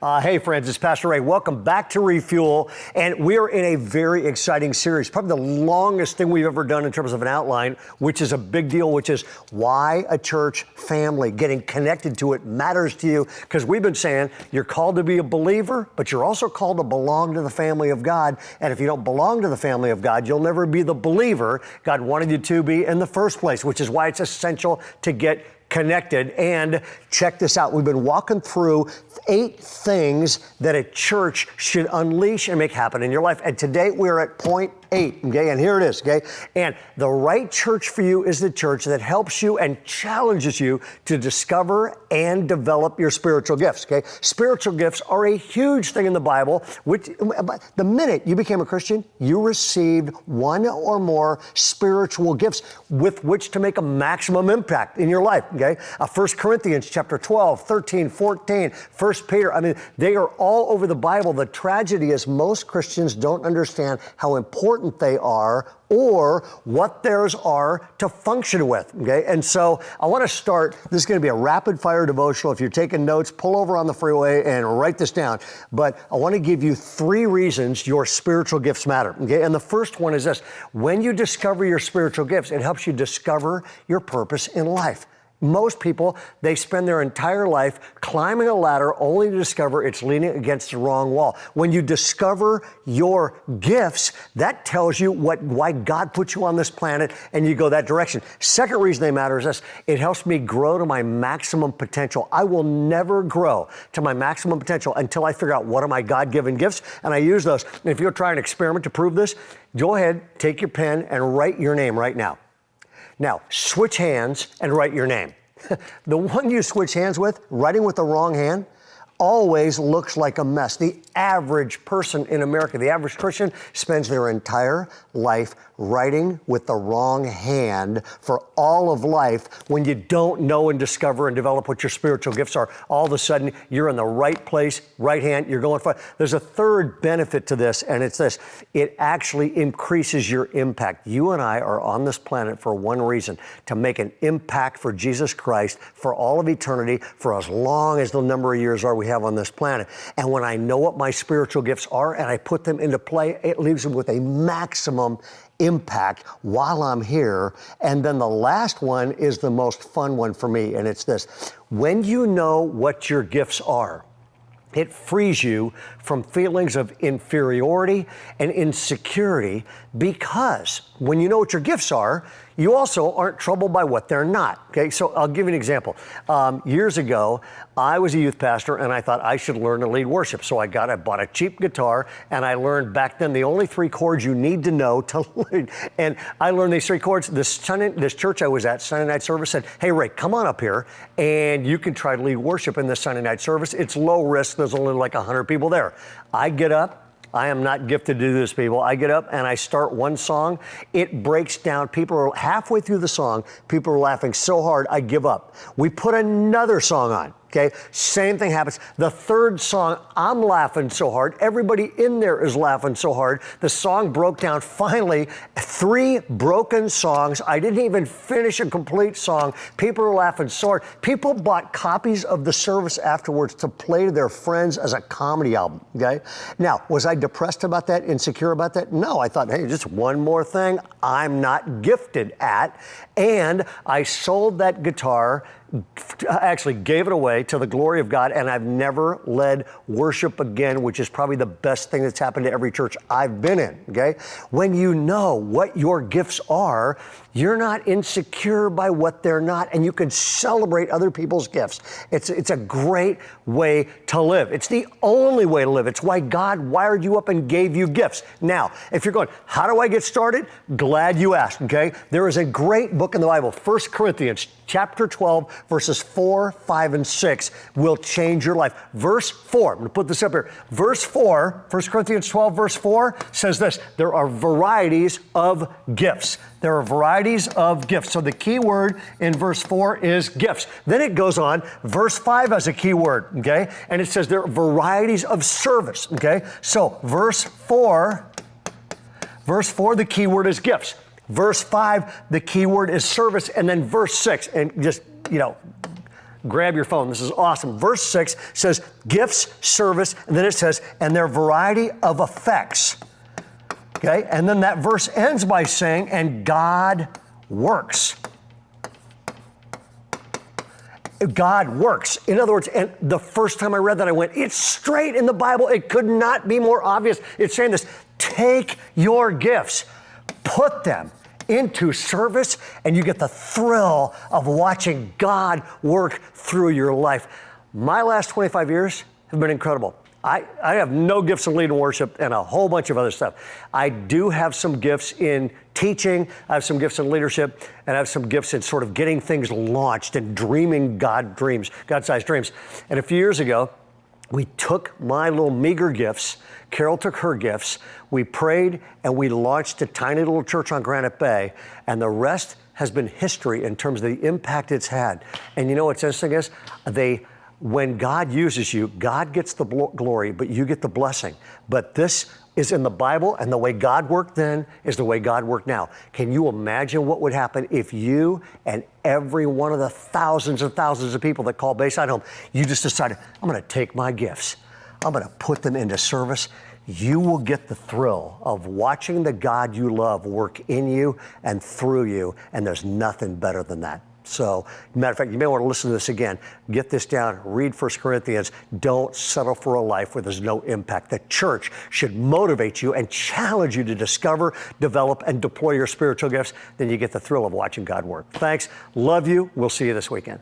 Hey friends, it's Pastor Ray. Welcome back to Refuel. And we're in a very exciting series, probably the longest thing we've ever done in terms of an outline, which is a big deal, which is why a church family, getting connected to it matters to you. Because we've been saying you're called to be a believer, but you're also called to belong to the family of God. And if you don't belong to the family of God, you'll never be the believer God wanted you to be in the first place, which is why it's essential to get connected. And check this out. We've been walking through 8 things that a church should unleash and make happen in your life. And today we're at point 8, okay? And here it is, okay? And the right church for you is the church that helps you and challenges you to discover and develop your spiritual gifts, okay? Spiritual gifts are a huge thing in the Bible, which the minute you became a Christian, you received one or more spiritual gifts with which to make a maximum impact in your life, okay? 1 Corinthians chapter 12, 13, 14, 1 Peter, I mean, they are all over the Bible. The tragedy is most Christians don't understand how important they are or what theirs are to function with, okay? And so I want to start, this is going to be a rapid fire devotional. If you're taking notes, pull over on the freeway and write this down. But I want to give you 3 reasons your spiritual gifts matter, okay? And the first one is this: when you discover your spiritual gifts, it helps you discover your purpose in life. Most people, they spend their entire life climbing a ladder only to discover it's leaning against the wrong wall. When you discover your gifts, that tells you why God put you on this planet and you go that direction. Second reason they matter is this: it helps me grow to my maximum potential. I will never grow to my maximum potential until I figure out what are my God-given gifts, and I use those. And if you're trying an experiment to prove this, go ahead, take your pen and write your name right now. Now, switch hands and write your name. The one you switch hands with, writing with the wrong hand, always looks like a mess. The average person in America, the average Christian, spends their entire life writing with the wrong hand for all of life. When you don't know and discover and develop what your spiritual gifts are, all of a sudden you're in the right place, right hand, you're going for it. There's a third benefit to this, and it's this: it actually increases your impact. You and I are on this planet for one reason: to make an impact for Jesus Christ for all of eternity, for as long as the number of years are we have on this planet. And when I know what my spiritual gifts are and I put them into play, it leaves them with a maximum impact while I'm here. And then the last one is the most fun one for me, and it's this: when you know what your gifts are, it frees you from feelings of inferiority and insecurity, because when you know what your gifts are, you also aren't troubled by what they're not, okay? So I'll give you an example. Years ago, I was a youth pastor and I thought I should learn to lead worship. So I bought a cheap guitar, and I learned back then the only 3 chords you need to know to lead. And I learned these 3 chords. This church I was at, Sunday night service, said, "Hey Ray, come on up here and you can try to lead worship in this Sunday night service. It's low risk. There's only like 100 people there." I get up. I am not gifted to do this, people. I get up and I start one song. It breaks down. People are halfway through the song. People are laughing so hard, I give up. We put another song on. Okay, same thing happens. The third song, I'm laughing so hard. Everybody in there is laughing so hard. The song broke down. Finally, 3 broken songs. I didn't even finish a complete song. People are laughing so hard. People bought copies of the service afterwards to play to their friends as a comedy album, okay? Now, was I depressed about that, insecure about that? No, I thought, hey, just one more thing I'm not gifted at. And I sold that guitar, actually gave it away to the glory of God, and I've never led worship again, which is probably the best thing that's happened to every church I've been in, okay? When you know what your gifts are, you're not insecure by what they're not, and you can celebrate other people's gifts. It's a great way to live. It's the only way to live. It's why God wired you up and gave you gifts. Now, if you're going, how do I get started? Glad you asked, okay? There is a great book in the Bible, 1 Corinthians chapter 12, verses 4, 5, and 6 will change your life. Verse 4, I'm going to put this up here. Verse 4, 1 Corinthians 12, verse 4 says this: there are varieties of gifts. There are varieties of gifts. So the key word in verse 4 is gifts. Then it goes on, verse 5 has a key word, okay? And it says there are varieties of service, okay? So verse 4, the key word is gifts. Verse 5, the key word is service. And then verse 6, and just, grab your phone. This is awesome. Verse 6 says gifts, service, and then it says, and their variety of effects. Okay, and then that verse ends by saying, and God works. God works. In other words, and the first time I read that, I went, it's straight in the Bible. It could not be more obvious. It's saying this, take your gifts, put them into service, and you get the thrill of watching God work through your life. My last 25 years have been incredible. I have no gifts in leading worship and a whole bunch of other stuff. I do have some gifts in teaching, I have some gifts in leadership, and I have some gifts in sort of getting things launched and dreaming God-sized dreams. And a few years ago, we took my little meager gifts, Carol took her gifts, we prayed, and we launched a tiny little church on Granite Bay, and the rest has been history in terms of the impact it's had. And you know what's interesting is, when God uses you, God gets the glory, but you get the blessing. But this is in the Bible, and the way God worked then is the way God worked now. Can you imagine what would happen if you and every one of the thousands and thousands of people that call Bayside home, you just decided, I'm going to take my gifts, I'm going to put them into service. You will get the thrill of watching the God you love work in you and through you, and there's nothing better than that. So, matter of fact, you may want to listen to this again. Get this down, read 1 Corinthians. Don't settle for a life where there's no impact. The church should motivate you and challenge you to discover, develop, and deploy your spiritual gifts. Then you get the thrill of watching God work. Thanks. Love you. We'll see you this weekend.